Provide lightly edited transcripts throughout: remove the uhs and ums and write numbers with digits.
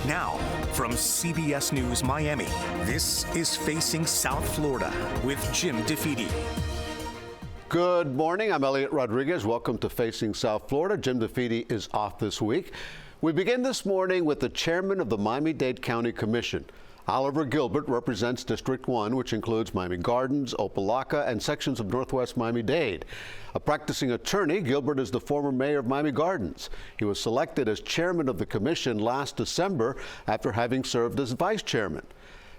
Now, from CBS News Miami, this is Facing South Florida with Jim DeFede. Good morning. I'm Elliott Rodriguez. Welcome to Facing South Florida. Jim DeFede is off this week. We begin this morning with the chairman of the Miami-Dade County Commission. Oliver Gilbert represents District 1, which includes Miami Gardens, Opa-locka, and sections of northwest Miami-Dade. A practicing attorney, Gilbert is the former mayor of Miami Gardens. He was selected as chairman of the commission last December after having served as vice chairman.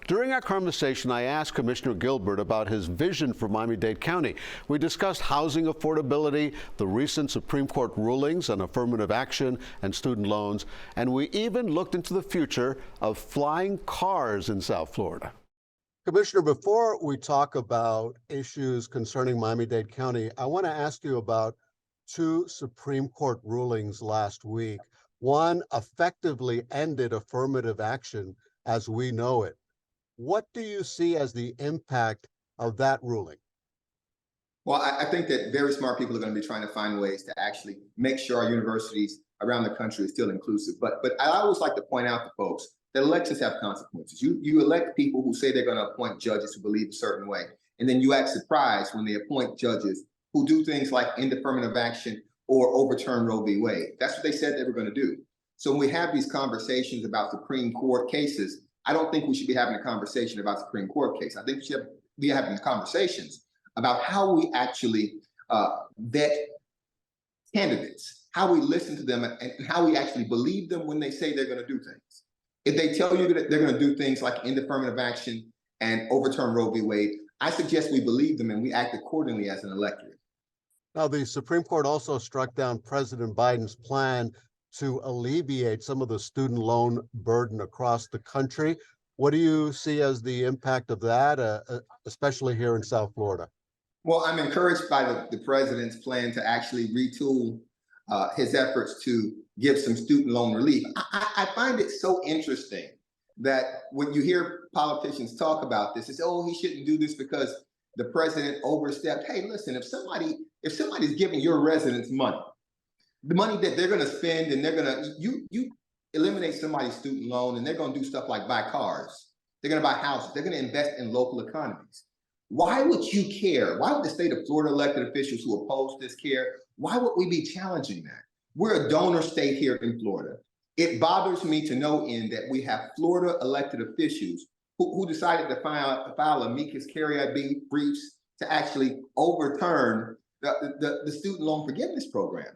During our conversation, I asked Commissioner Gilbert about his vision for Miami-Dade County. We discussed housing affordability, the recent Supreme Court rulings on affirmative action and student loans, and we even looked into the future of flying cars in South Florida. Commissioner, before we talk about issues concerning Miami-Dade County, I want to ask you about two Supreme Court rulings last week. One effectively ended affirmative action as we know it. What do you see as the impact of that ruling? Well, I think that very smart people are going to be trying to find ways to actually make sure our universities around the country are still inclusive. But I always like to point out to folks that elections have consequences. You elect people who say they're going to appoint judges who believe a certain way, and then you act surprised when they appoint judges who do things like end affirmative action or overturn Roe v. Wade. That's what they said they were going to do. So when we have these conversations about Supreme Court cases, I don't think we should be having a conversation about Supreme Court case. I think we should be having conversations about how we actually vet candidates, how we listen to them, and how we actually believe them when they say they're going to do things. If they tell you that they're going to do things like end affirmative action and overturn Roe v. Wade, I suggest we believe them and we act accordingly as an electorate. Now, the Supreme Court also struck down President Biden's plan to alleviate some of the student loan burden across the country. What do you see as the impact of that, especially here in South Florida? Well, I'm encouraged by the president's plan to actually retool his efforts to give some student loan relief. I find it so interesting that when you hear politicians talk about this, it's, oh, he shouldn't do this because the president overstepped. Hey, listen, if somebody's giving your residents money, the money that they're going to spend, and they're going to, you eliminate somebody's student loan, and they're going to do stuff like buy cars. They're going to buy houses. They're going to invest in local economies. Why would you care? Why would the state of Florida elected officials who oppose this care? Why would we be challenging that? We're a donor state here in Florida. It bothers me to no end that we have Florida elected officials who decided to file amicus curiae briefs to actually overturn the student loan forgiveness program.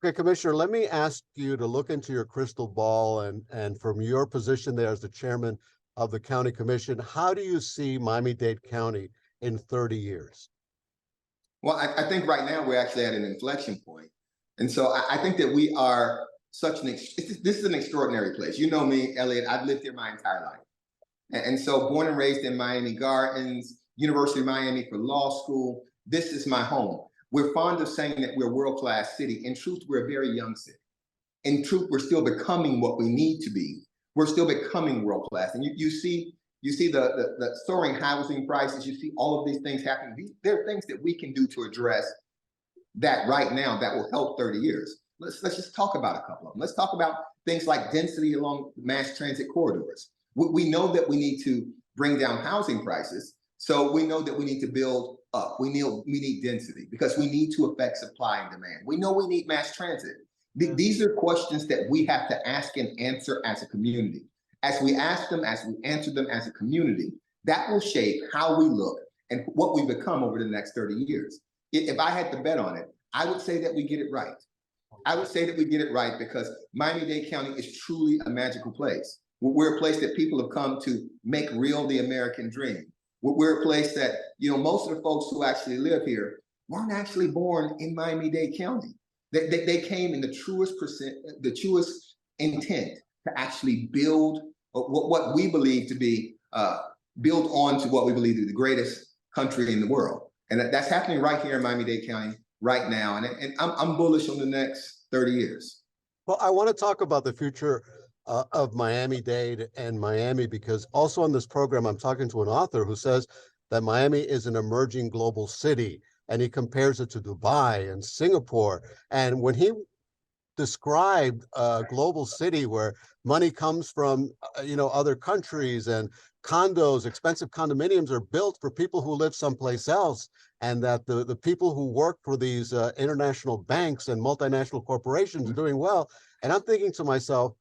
Okay, Commissioner, let me ask you to look into your crystal ball and from your position there as the chairman of the county commission, how do you see Miami-Dade County in 30 years? Well, I think right now we're actually at an inflection point. And so I think that we are this is an extraordinary place. You know me, Elliott, I've lived here my entire life. And so born and raised in Miami Gardens, University of Miami for law school, this is my home. We're fond of saying that we're a world-class city. In truth, we're a very young city. In truth, we're still becoming what we need to be. We're still becoming world-class. And you see the soaring housing prices. You see all of these things happening. There are things that we can do to address that right now that will help 30 years. Let's just talk about a couple of them. Let's talk about things like density along mass transit corridors. We know that we need to bring down housing prices. So we know that we need to build up. We need density because we need to affect supply and demand. We know we need mass transit. These are questions that we have to ask and answer as a community. As we ask them, as we answer them as a community, that will shape how we look and what we become over the next 30 years. If I had to bet on it, I would say that we get it right. I would say that we get it right because Miami-Dade County is truly a magical place. We're a place that people have come to make real the American dream. We're a place that, most of the folks who actually live here weren't actually born in Miami-Dade County. They came in the truest intent to actually build what we believe to be, build on to what we believe to be the greatest country in the world. And that's happening right here in Miami-Dade County right now. And I'm bullish on the next 30 years. Well, I want to talk about the future of Miami-Dade and Miami, because also on this program, I'm talking to an author who says that Miami is an emerging global city, and he compares it to Dubai and Singapore. And when he described a global city where money comes from, other countries, and condos, expensive condominiums are built for people who live someplace else, and that the people who work for these international banks and multinational corporations are doing well. And I'm thinking to myself,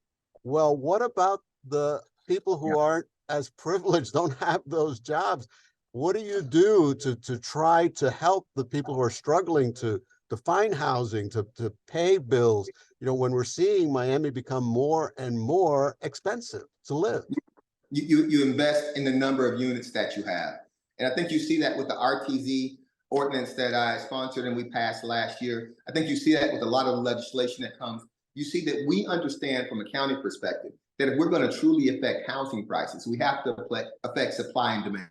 well, what about the people who aren't as privileged, don't have those jobs? What do you do to try to help the people who are struggling to find housing, to pay bills, when we're seeing Miami become more and more expensive to live? You invest in the number of units that you have. And I think you see that with the RTZ ordinance that I sponsored and we passed last year. I think you see that with a lot of the legislation that comes. You see that we understand from a county perspective that if we're going to truly affect housing prices, we have to affect supply and demand.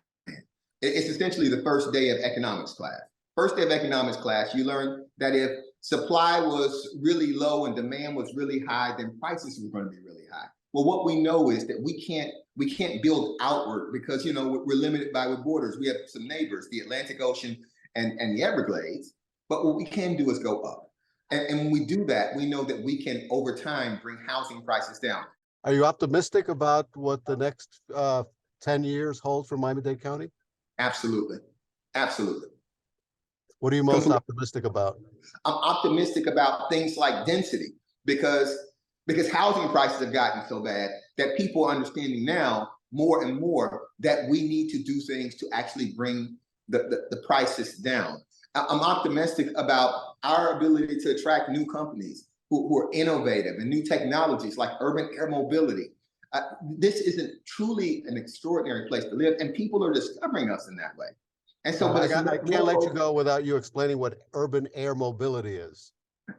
It's essentially the first day of economics class. First day of economics class, you learn that if supply was really low and demand was really high, then prices were going to be really high. Well, what we know is that we can't build outward because we're limited by borders. We have some neighbors, the Atlantic Ocean and the Everglades, but what we can do is go up. And when we do that, we know that we can over time bring housing prices down. Are you optimistic about what the next 10 years hold for Miami-Dade County? Absolutely. Absolutely. What are you most optimistic about? I'm optimistic about things like density because housing prices have gotten so bad that people are understanding now more and more that we need to do things to actually bring the prices down. I'm optimistic about our ability to attract new companies who are innovative and new technologies like urban air mobility. This isn't truly an extraordinary place to live, and people are discovering us in that way. And so I can't let you go without you explaining what urban air mobility is.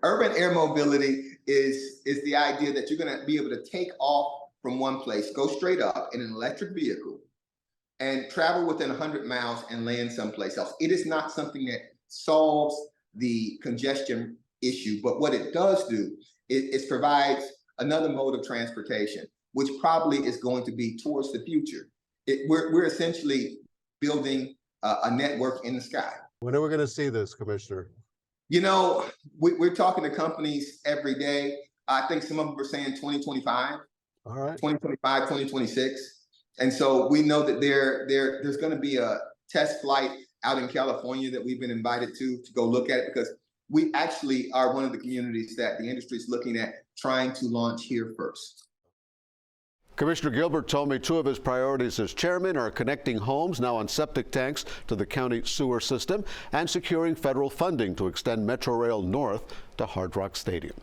Urban air mobility is the idea that you're going to be able to take off from one place, go straight up in an electric vehicle, and travel within 100 miles and land someplace else. It is not something that solves the congestion issue, but what it does do is provides another mode of transportation, which probably is going to be towards the future. We're essentially building a network in the sky. When are we going to see this, Commissioner? We're talking to companies every day. I think some of them are saying 2025, all right, 2025, 2026. And so we know that there's going to be a test flight out in California that we've been invited to go look at it, because we actually are one of the communities that the industry is looking at trying to launch here first. Commissioner Gilbert told me two of his priorities as chairman are connecting homes now on septic tanks to the county sewer system and securing federal funding to extend Metro Rail north to Hard Rock Stadium.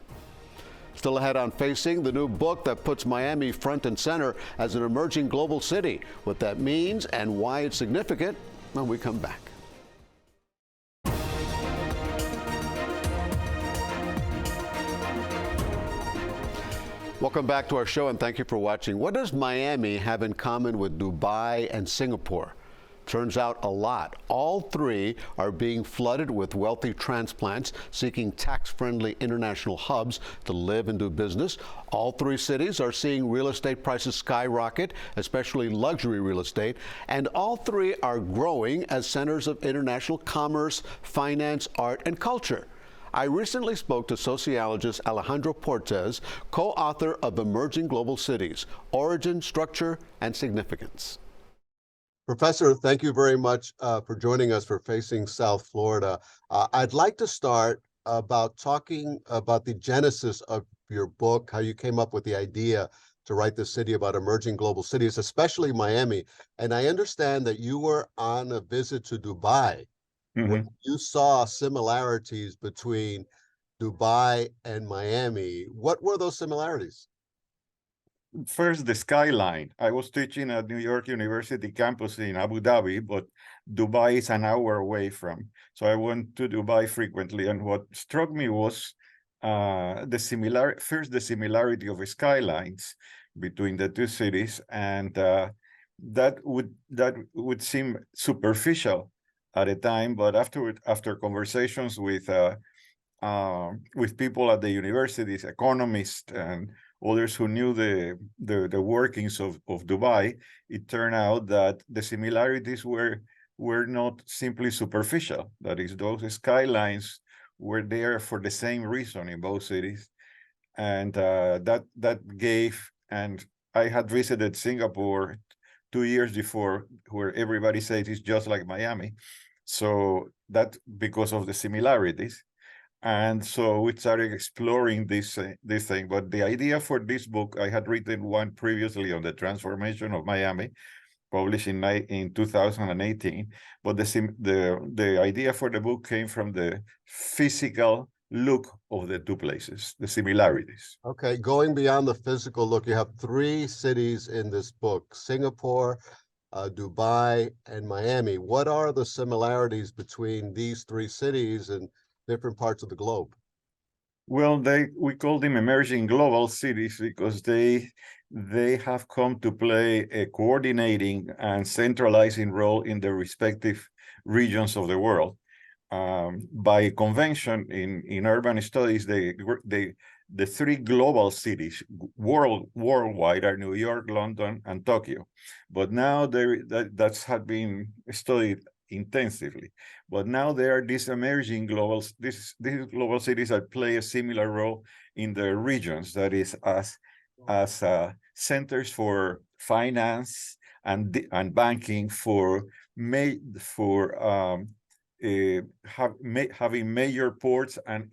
Still ahead on Facing, the new book that puts Miami front and center as an emerging global city. What that means and why it's significant when we come back. Welcome back to our show, and thank you for watching. What does Miami have in common with Dubai and Singapore? Turns out a lot. All three are being flooded with wealthy transplants seeking tax-friendly international hubs to live and do business. All three cities are seeing real estate prices skyrocket, especially luxury real estate, and all three are growing as centers of international commerce, finance, art, and culture. I recently spoke to sociologist Alejandro Portes, co-author of Emerging Global Cities: Origin, Structure, and Significance. Professor, thank you very much for joining us for Facing South Florida. I'd like to start about talking about the genesis of your book, how you came up with the idea to write this city about emerging global cities, especially Miami. And I understand that you were on a visit to Dubai. When you saw similarities between Dubai and Miami, what were those similarities? First, the skyline. I was teaching at New York University campus in Abu Dhabi, but Dubai is an hour away from. So I went to Dubai frequently, and what struck me was the similarity of skylines between the two cities, and that would seem superficial at the time, but after conversations with people at the universities, economists, and others who knew the workings of Dubai, it turned out that the similarities were not simply superficial. That is, those skylines were there for the same reason in both cities. and that gave, and I had visited Singapore 2 years before, where everybody says it's just like Miami. So that because of the similarities. And so we started exploring this thing. But the idea for this book, I had written one previously on the transformation of Miami, published in 2018. But the idea for the book came from the physical look of the two places, the similarities. Okay, going beyond the physical look, you have three cities in this book: Singapore, Dubai, and Miami. What are the similarities between these three cities in different parts of the globe? Well, we call them emerging global cities because they have come to play a coordinating and centralizing role in the respective regions of the world. By convention in urban studies, the three global cities worldwide are New York, London, and Tokyo. But now that's had been studied intensively. But now there are these emerging these global cities that play a similar role in the regions, that is as centers for finance and banking, for having major ports and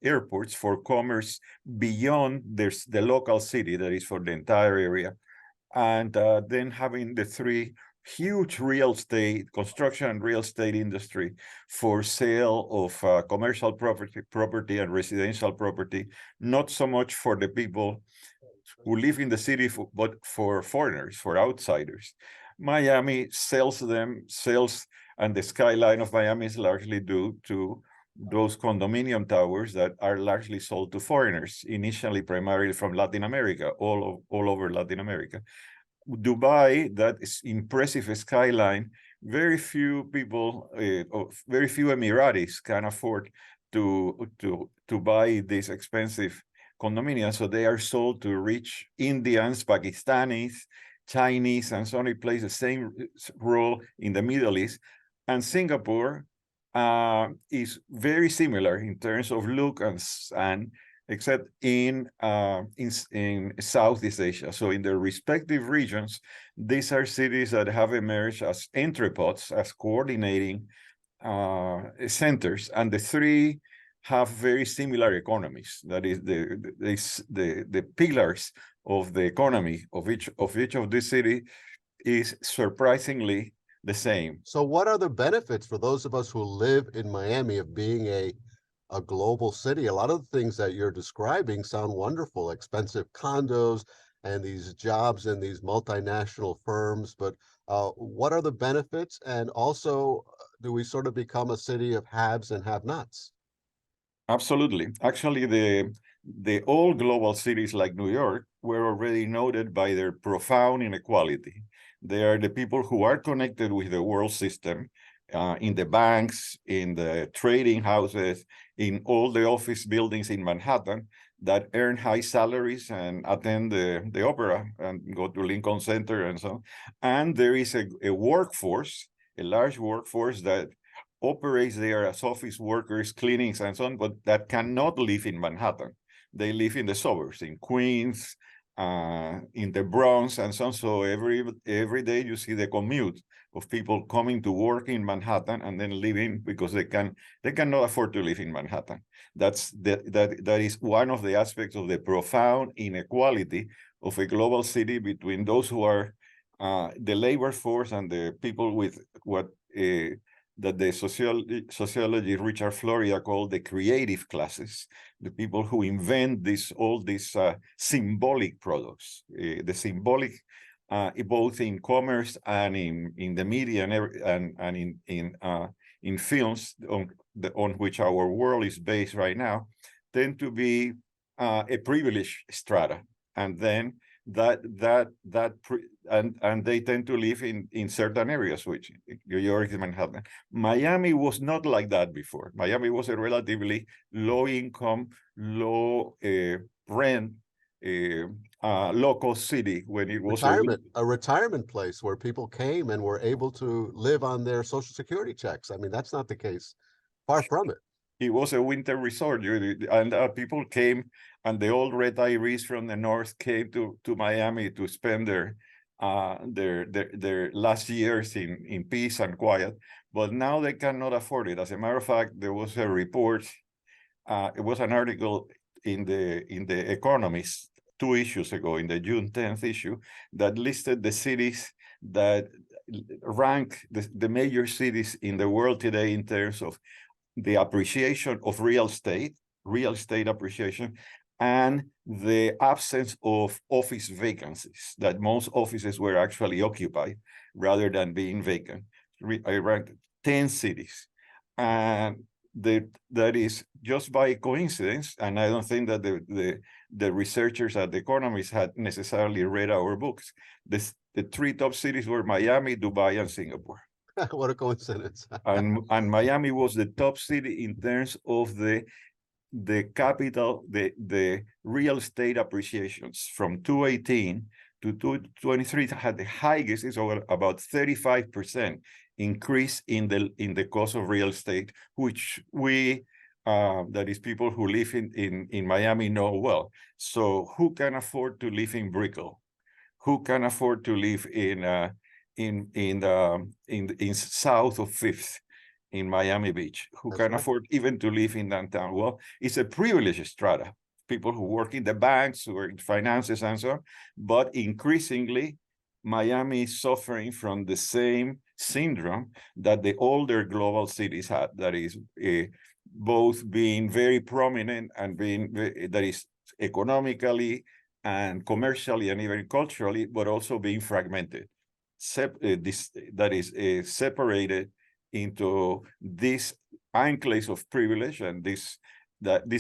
airports for commerce beyond the local city, that is for the entire area, and then having the three huge real estate, construction and real estate industry for sale of commercial property and residential property, not so much for the people who live in the city, but for foreigners, for outsiders. Miami sells, and the skyline of Miami is largely due to those condominium towers that are largely sold to foreigners, initially primarily from Latin America, all over Latin America. Dubai, that is impressive skyline, very few people, very few Emiratis can afford to buy these expensive condominiums, so they are sold to rich Indians, Pakistanis, Chinese, and so on. It plays the same role in the Middle East. And Singapore is very similar in terms of look and except in Southeast Asia. So in their respective regions, these are cities that have emerged as entrepots, as coordinating centers, and the three have very similar economies. That is the pillars of the economy of each of these cities is surprisingly the same. So what are the benefits for those of us who live in Miami of being a global city? A lot of the things that you're describing sound wonderful: expensive condos and these jobs in these multinational firms. But what are the benefits? And also, do we sort of become a city of haves and have-nots? Absolutely. Actually, the old global cities like New York were already noted by their profound inequality. They are the people who are connected with the world system, in the banks, in the trading houses, in all the office buildings in Manhattan, that earn high salaries and attend the opera and go to Lincoln Center and so on. And there is a workforce, a large workforce that operates there as office workers, clinics, and so on, but that cannot live in Manhattan. They live in the suburbs, in Queens, in the Bronx, and so on. So every day you see the commute of people coming to work in Manhattan and then leaving because they cannot afford to live in Manhattan. That is one of the aspects of the profound inequality of a global city between those who are the labor force and the people with what that the sociology Richard Florida called the creative classes, the people who invent all these symbolic products, the symbolic, both in commerce and in the media and in films on which our world is based right now, tend to be a privileged strata, and then and they tend to live in certain areas, which New York is Manhattan. Miami was not like that before. Miami was a relatively low income, low rent, local city when it was a retirement place where people came and were able to live on their Social Security checks. I mean, that's not the case. Far from it. it was a winter resort, and people came, and the old retirees from the north came to Miami to spend their last years in peace and quiet. But now they cannot afford it. As a matter of fact, there was a report. It was an article in the Economist 2 issues ago, in the June 10th issue, that listed the cities that rank the major cities in the world today in terms of the appreciation of real estate appreciation, and the absence of office vacancies, that most offices were actually occupied rather than being vacant. I ranked 10 cities. And that is just by coincidence, and I don't think that the researchers at The Economist had necessarily read our books. The 3 top cities were Miami, Dubai, and Singapore. What a coincidence. and Miami was the top city in terms of the capital, the real estate appreciations from 2018 to 2023 had the highest, is over about 35% increase in the cost of real estate, which we that is people who live in Miami know well. So who can afford to live in Brickell? Who can afford to live in south of Fifth in Miami Beach? Who can afford even to live in downtown? Well, it's a privileged strata, people who work in the banks, who are in finances and so on. But increasingly, Miami is suffering from the same syndrome that the older global cities had, that is both being very prominent and being that is economically and commercially and even culturally, but also being fragmented. That is separated into these enclaves of privilege and these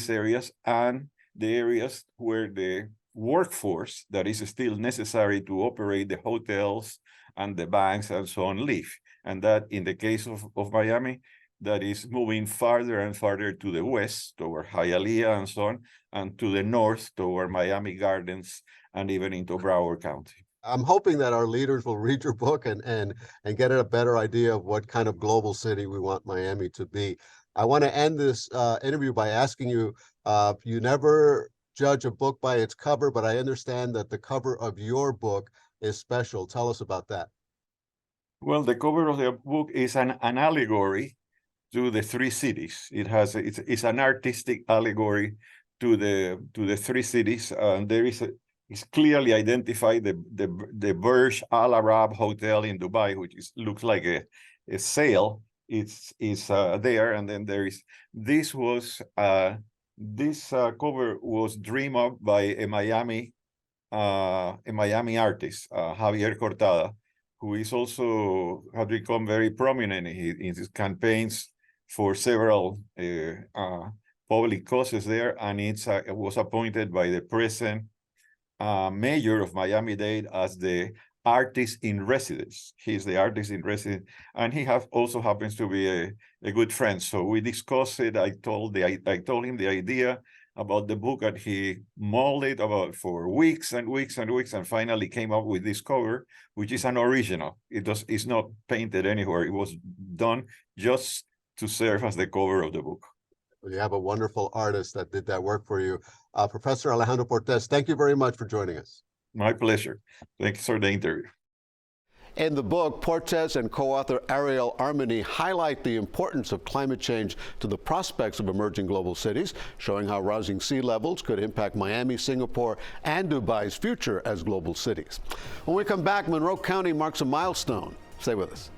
areas, and the areas where the workforce that is still necessary to operate the hotels and the banks and so on live. And that, in the case of Miami, that is moving farther and farther to the west toward Hialeah and so on, and to the north toward Miami Gardens and even into Broward County. I'm hoping that our leaders will read your book and get a better idea of what kind of global city we want Miami to be. I want to end this interview by asking you, you never judge a book by its cover, but I understand that the cover of your book is special. Tell us about that. Well, the cover of the book is an allegory to the 3 cities. It's an artistic allegory to the 3 cities. There is it's clearly identified the Burj Al Arab Hotel in Dubai, which looks like a sail. It's there, and then there is this cover was dreamed up by a Miami artist, Javier Cortada, who is also has become very prominent in his campaigns for several public causes there, and it was appointed by the present mayor of Miami-Dade as the artist in residence. He's the artist in residence, and he also happens to be a good friend. So we discussed it. I told him the idea about the book, and he mulled it about for weeks and weeks and weeks, and finally came up with this cover, which is an original. It's not painted anywhere. It was done just to serve as the cover of the book. You have a wonderful artist that did that work for you. Professor Alejandro Portes, thank you very much for joining us. My pleasure. Thanks for the interview. In the book, Portes and co-author Ariel Armani highlight the importance of climate change to the prospects of emerging global cities, showing how rising sea levels could impact Miami, Singapore, and Dubai's future as global cities. When we come back, Monroe County marks a milestone. Stay with us.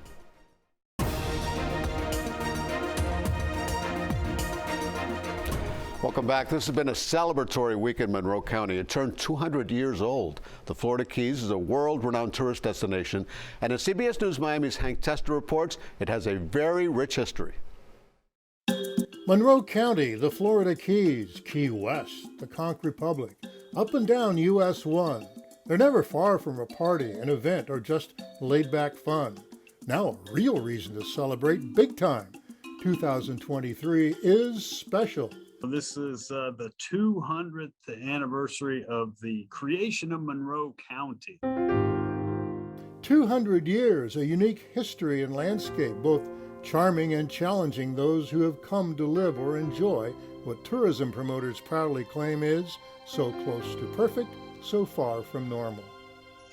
Welcome back. This has been a celebratory week in Monroe County. It turned 200 years old. The Florida Keys is a world-renowned tourist destination, and as CBS News Miami's Hank Tester reports, it has a very rich history. Monroe County, the Florida Keys, Key West, the Conch Republic, up and down US 1. They're never far from a party, an event, or just laid-back fun. Now a real reason to celebrate big time. 2023 is special. This is the 200th anniversary of the creation of Monroe County. 200 years, a unique history and landscape, both charming and challenging those who have come to live or enjoy what tourism promoters proudly claim is so close to perfect, so far from normal.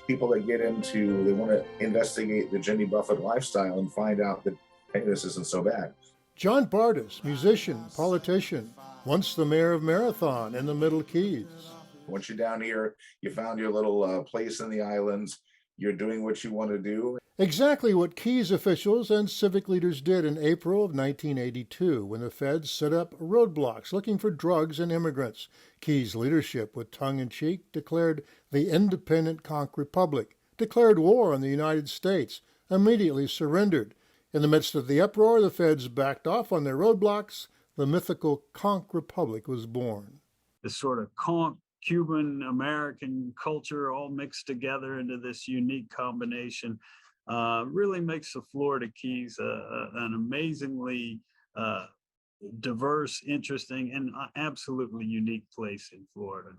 People that get into, they want to investigate the Jimmy Buffett lifestyle and find out that, hey, this isn't so bad. John Bardis, musician, politician, once the mayor of Marathon in the Middle Keys. Once you're down here, you found your little place in the islands, you're doing what you want to do. Exactly what Keys officials and civic leaders did in April of 1982 when the feds set up roadblocks looking for drugs and immigrants. Keys leadership, with tongue-in-cheek, declared the independent Conch Republic, declared war on the United States, immediately surrendered. In the midst of the uproar, the feds backed off on their roadblocks. The mythical Conch Republic was born. The sort of Conch Cuban-American culture all mixed together into this unique combination really makes the Florida Keys an amazingly diverse, interesting, and absolutely unique place in Florida.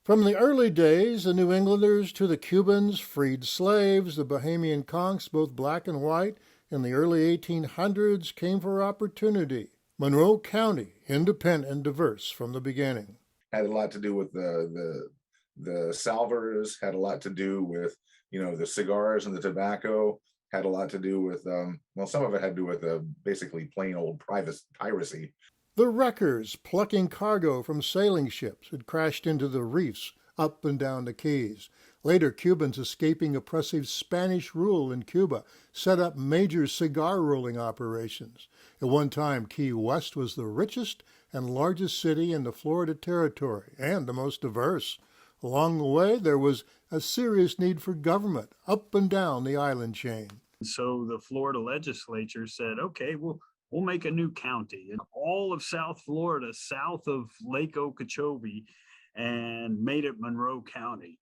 From the early days, the New Englanders to the Cubans, freed slaves, the Bahamian conchs, both black and white, in the early 1800s came for opportunity. Monroe County, independent and diverse from the beginning. Had a lot to do with the salvers, had a lot to do with, the cigars and the tobacco, had a lot to do with, some of it had to do with basically plain old piracy. The wreckers plucking cargo from sailing ships had crashed into the reefs up and down the Keys. Later, Cubans escaping oppressive Spanish rule in Cuba set up major cigar rolling operations. At one time, Key West was the richest and largest city in the Florida Territory and the most diverse. Along the way, there was a serious need for government up and down the island chain. So the Florida legislature said, okay, we'll make a new county in all of South Florida, south of Lake Okeechobee, and made it Monroe County,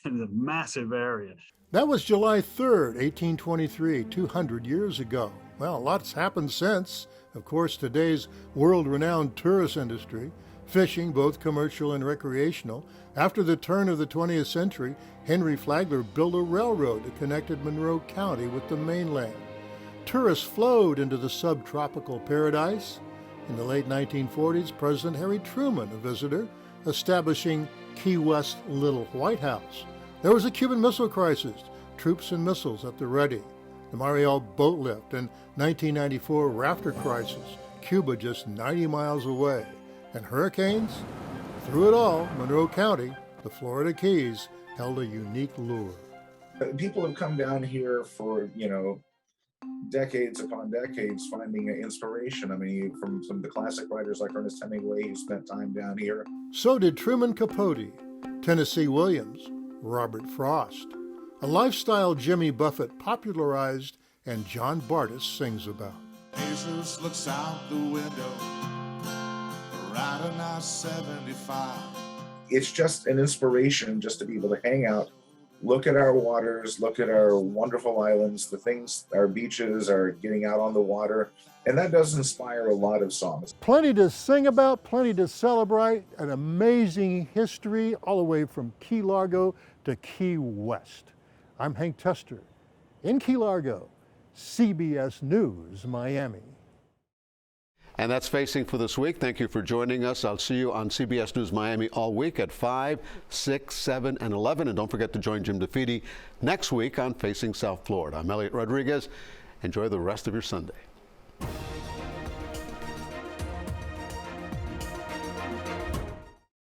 in a massive area. That was July 3rd, 1823, 200 years ago. Well, lots happened since. Of course, today's world-renowned tourist industry, fishing, both commercial and recreational. After the turn of the 20th century, Henry Flagler built a railroad that connected Monroe County with the mainland. Tourists flowed into the subtropical paradise. In the late 1940s, President Harry Truman, a visitor, establishing Key West's Little White House. There was a Cuban Missile Crisis, troops and missiles at the ready. The Mariel boat lift and 1994 rafter crisis, Cuba just 90 miles away. And hurricanes? Through it all, Monroe County, the Florida Keys, held a unique lure. People have come down here for, decades upon decades finding inspiration. I mean, from some of the classic writers like Ernest Hemingway, who spent time down here. So did Truman Capote, Tennessee Williams, Robert Frost. A lifestyle Jimmy Buffett popularized and John Bardis sings about. Jesus looks out the window, riding our 75. It's just an inspiration just to be able to hang out, look at our waters, look at our wonderful islands, the things, our beaches, are getting out on the water. And that does inspire a lot of songs. Plenty to sing about, plenty to celebrate, an amazing history all the way from Key Largo to Key West. I'm Hank Tester in Key Largo, CBS News, Miami. And that's Facing for this week. Thank you for joining us. I'll see you on CBS News Miami all week at 5, 6, 7, and 11. And don't forget to join Jim DeFede next week on Facing South Florida. I'm Elliott Rodriguez. Enjoy the rest of your Sunday.